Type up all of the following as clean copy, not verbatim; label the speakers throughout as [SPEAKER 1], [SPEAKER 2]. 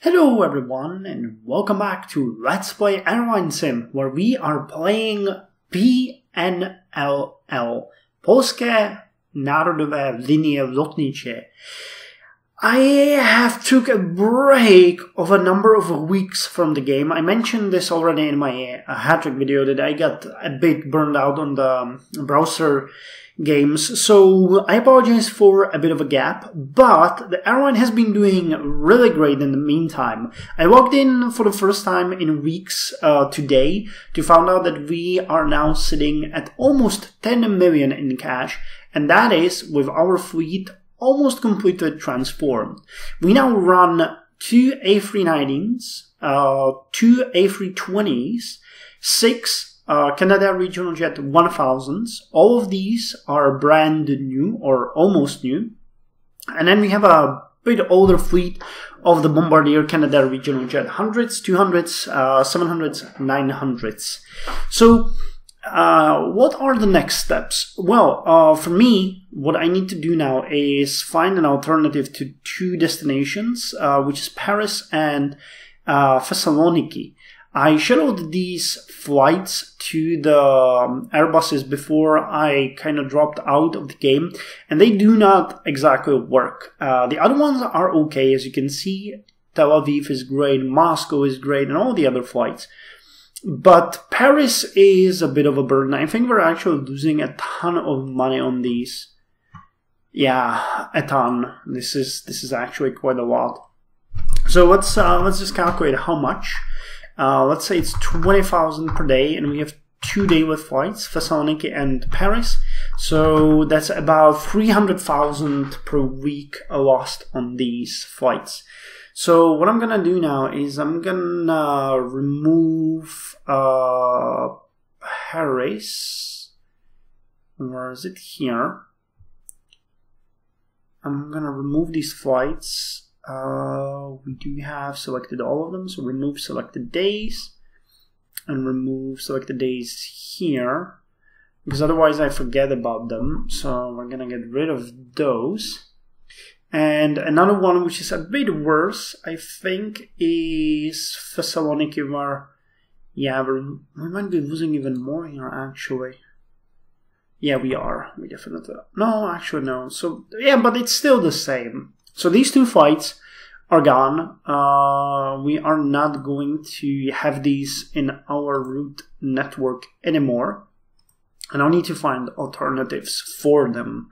[SPEAKER 1] Hello everyone and welcome back to Let's Play Airlinesim, where we are playing PNLL, Polskie Narodowe Linie Lotnicze. I have took a break of a number of weeks from the game. I mentioned this already in my hat-trick video that I got a bit burned out on the browser games, so I apologize for a bit of a gap, but the airline has been doing really great in the meantime. I logged in for the first time in weeks today to find out that we are now sitting at almost 10 million in cash, and that is with our fleet almost completely transformed. We now run 2 A319s, 2 A320s, 6 Canada Regional Jet 1000s. All of these are brand new or almost new. And then we have a bit older fleet of the Bombardier Canada Regional Jet 100s, 200s, 700s, 900s. So what are the next steps? Well, for me, what I need to do now is find an alternative to 2 destinations, which is Paris and Thessaloniki. I scheduled these flights to the Airbuses before I kind of dropped out of the game, and they do not exactly work. The other ones are okay, as you can see. Tel Aviv is great, Moscow is great, and all the other flights. But Paris is a bit of a burden. I think we're actually losing a ton of money on these. Yeah, a ton. This is actually quite a lot. So let's just calculate how much. Let's say it's 20,000 per day, and we have 2 daily flights, Thessaloniki and Paris. So that's about 300,000 per week lost on these flights. So what I'm gonna do now is I'm gonna remove Paris. Where is it? Here. I'm gonna remove these flights. We do have selected all of them, so remove selected days and remove selected days here, because otherwise I forget about them. So we're gonna get rid of those. And another one which is a bit worse, I think, is Thessaloniki, where, yeah, we might be losing even more here actually. Yeah, we are. We definitely are. No, actually no. So yeah, but it's still the same. So these 2 flights are gone. We are not going to have these in our route network anymore. And I'll need to find alternatives for them.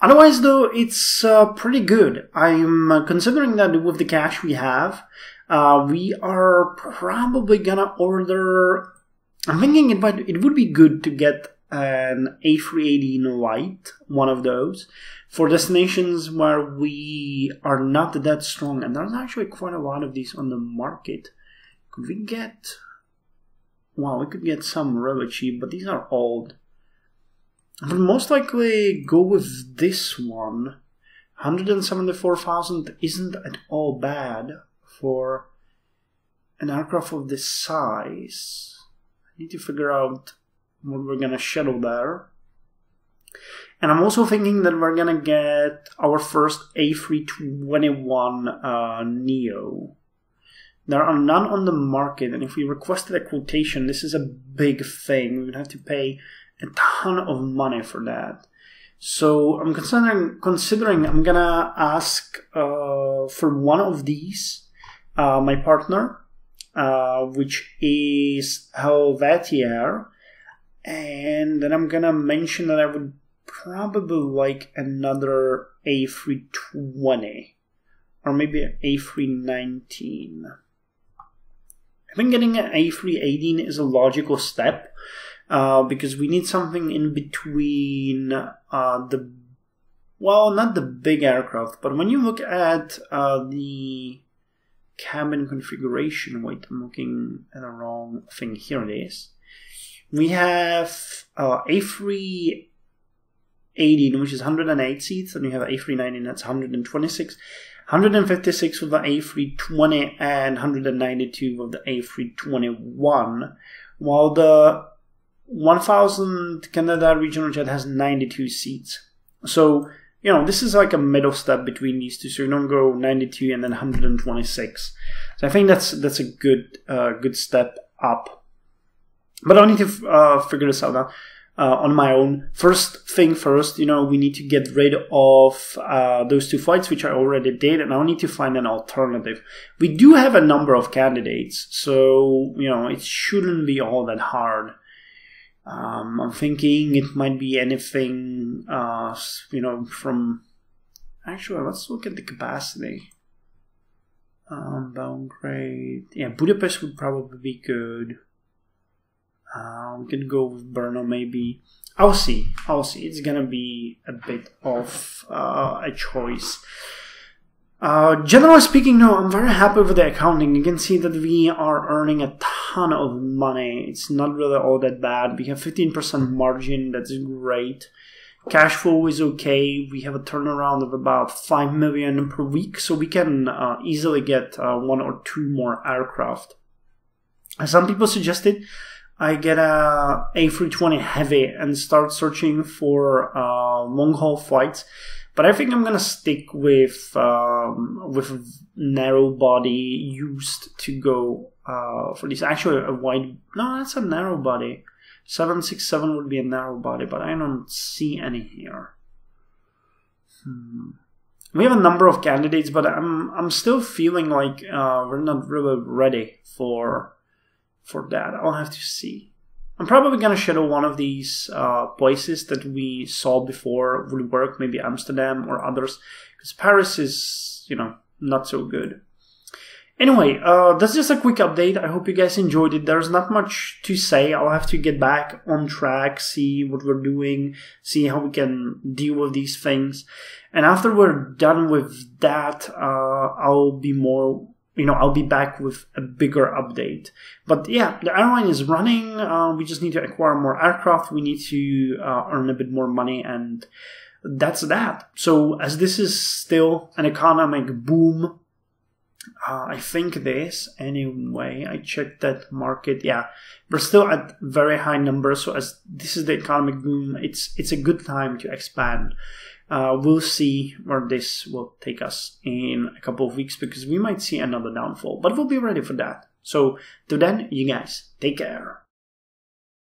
[SPEAKER 1] Otherwise, though, it's pretty good. I'm considering that with the cash we have, we are probably gonna order... I'm thinking it would be good to get an A318 Lite, one of those, for destinations where we are not that strong. And there's actually quite a lot of these on the market. Could we get... Well, we could get some really cheap, but these are old. I would most likely go with this one. 174,000 isn't at all bad for an aircraft of this size. I need to figure out what we're gonna schedule there. And I'm also thinking that we're gonna get our first A321 Neo. There are none on the market, and if we requested a quotation, this is a big thing. We would have to pay a ton of money for that. So I'm considering I'm gonna ask for one of these, my partner, which is Helvetia. And then I'm gonna mention that I would probably like another A320 or maybe an A319. I think getting an A318 is a logical step because we need something in between not the big aircraft, but when you look at the cabin configuration, wait, I'm looking at the wrong thing. Here it is. We have A318, which is 108 seats, and we have A319, that's 126, 156 with the A320, and 192 with the A321, while the 1000 Canada Regional Jet has 92 seats. So you know, this is like a middle step between these two, so you don't go 92 and then 126. So I think that's a good step up. But I need to figure this out now on my own. First thing first, you know, we need to get rid of those 2 flights, which I already did, and I'll need to find an alternative. We do have a number of candidates, so, you know, it shouldn't be all that hard. I'm thinking it might be anything, you know, from... Actually, let's look at the capacity. Belgrade... Yeah, Budapest would probably be good. We can go with Brno maybe. I'll see. It's gonna be a bit of a choice. Generally speaking, no, I'm very happy with the accounting. You can see that we are earning a ton of money. It's not really all that bad. We have 15% margin. That's great. Cash flow is okay. We have a turnaround of about 5 million per week, so we can easily get 1 or 2 more aircraft. As some people suggested, I get a A321 heavy and start searching for long-haul flights. But I think I'm gonna stick with narrow body used to go for this. Actually, a wide. No, that's a narrow body. 767 would be a narrow body, but I don't see any here. We have a number of candidates, but I'm still feeling like we're not really ready for that. I'll have to see. I'm probably going to shadow one of these places that we saw before would work, maybe Amsterdam or others, because Paris is, you know, not so good. Anyway, that's just a quick update. I hope you guys enjoyed it. There's not much to say. I'll have to get back on track, see what we're doing, see how we can deal with these things. And after we're done with that, I'll be more... You know, I'll be back with a bigger update. But yeah, the airline is running. We just need to acquire more aircraft. We need to earn a bit more money, and that's that. So as this is still an economic boom, I think it is. Anyway, I checked that market. Yeah, we're still at very high numbers. So as this is the economic boom, it's a good time to expand. We'll see where this will take us in a couple of weeks, because we might see another downfall, but we'll be ready for that. So till then, you guys, take care.